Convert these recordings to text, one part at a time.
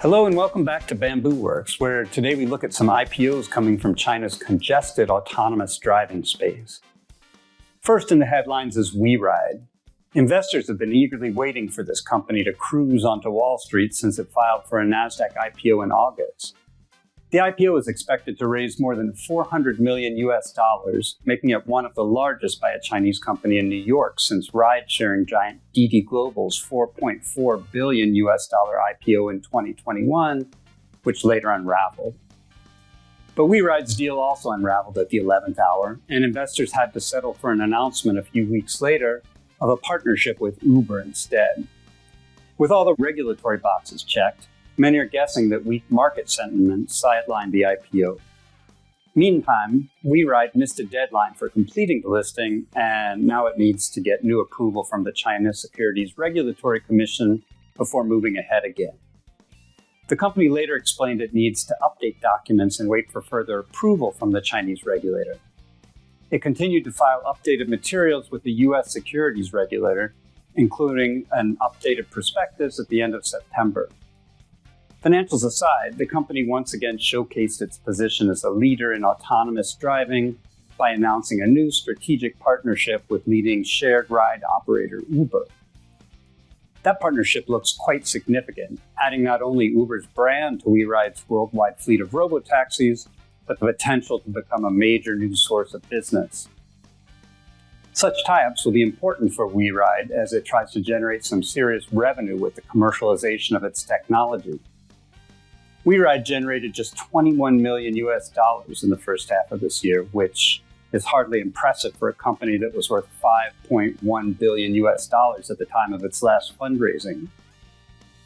Hello and welcome back to Bamboo Works, where today we look at some IPOs coming from China's congested autonomous driving space. First in the headlines is WeRide. Investors have been eagerly waiting for this company to cruise onto Wall Street since it filed for a NASDAQ IPO in August. The IPO is expected to raise more than $400 million, making it one of the largest by a Chinese company in New York since ride-sharing giant Didi Global's $4.4 billion IPO in 2021, which later unraveled. But WeRide's deal also unraveled at the 11th hour, and investors had to settle for an announcement a few weeks later of a partnership with Uber instead. With all the regulatory boxes checked, many are guessing that weak market sentiment sidelined the IPO. Meantime, WeRide missed a deadline for completing the listing, and now it needs to get new approval from the China Securities Regulatory Commission before moving ahead again. The company later explained it needs to update documents and wait for further approval from the Chinese regulator. It continued to file updated materials with the U.S. securities regulator, including an updated prospectus at the end of September. Financials aside, the company once again showcased its position as a leader in autonomous driving by announcing a new strategic partnership with leading shared ride operator Uber. That partnership looks quite significant, adding not only Uber's brand to WeRide's worldwide fleet of robotaxis, but the potential to become a major new source of business. Such tie-ups will be important for WeRide as it tries to generate some serious revenue with the commercialization of its technology. WeRide generated just $21 million in the first half of this year, which is hardly impressive for a company that was worth $5.1 billion at the time of its last fundraising.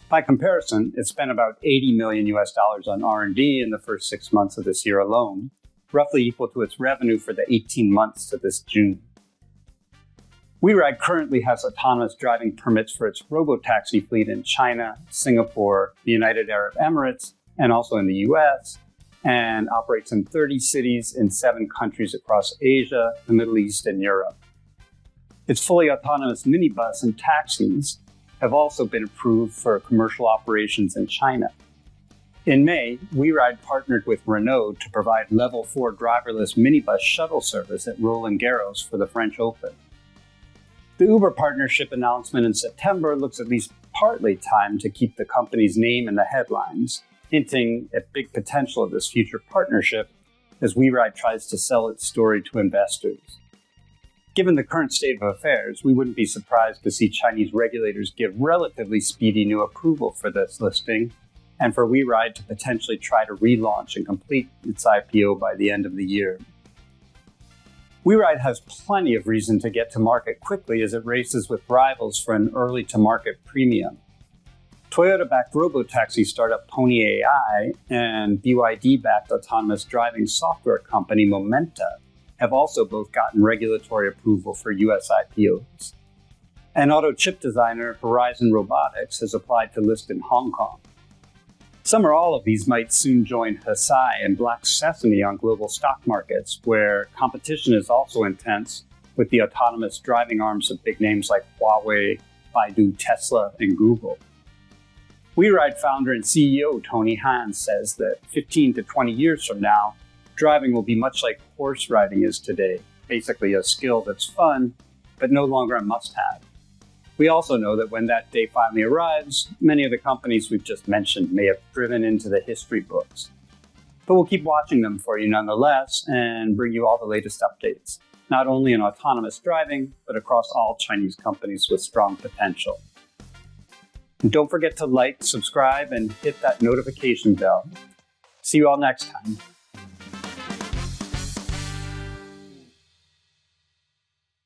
By comparison, it spent about $80 million on R&D in the first 6 months of this year alone, roughly equal to its revenue for the 18 months to this June. WeRide currently has autonomous driving permits for its robotaxi fleet in China, Singapore, the United Arab Emirates, and also in the US, and operates in 30 cities in 7 countries across Asia, the Middle East, and Europe. Its fully autonomous minibus and taxis have also been approved for commercial operations in China. In May, WeRide partnered with Renault to provide Level 4 driverless minibus shuttle service at Roland Garros for the French Open. The Uber partnership announcement in September looks at least partly timed to keep the company's name in the headlines, hinting at big potential of this future partnership as WeRide tries to sell its story to investors. Given the current state of affairs, we wouldn't be surprised to see Chinese regulators give relatively speedy new approval for this listing, and for WeRide to potentially try to relaunch and complete its IPO by the end of the year. WeRide has plenty of reason to get to market quickly as it races with rivals for an early-to-market premium. Toyota-backed robotaxi startup Pony AI and BYD-backed autonomous driving software company Momenta have also both gotten regulatory approval for US IPOs. And auto chip designer Horizon Robotics has applied to list in Hong Kong. Some or all of these might soon join Hesai and Black Sesame on global stock markets, where competition is also intense with the autonomous driving arms of big names like Huawei, Baidu, Tesla, and Google. WeRide founder and CEO Tony Han says that 15 to 20 years from now, driving will be much like horse riding is today, basically a skill that's fun, but no longer a must-have. We also know that when that day finally arrives, many of the companies we've just mentioned may have driven into the history books. But we'll keep watching them for you nonetheless and bring you all the latest updates, not only in autonomous driving, but across all Chinese companies with strong potential. And don't forget to like, subscribe, and hit that notification bell. See you all next time.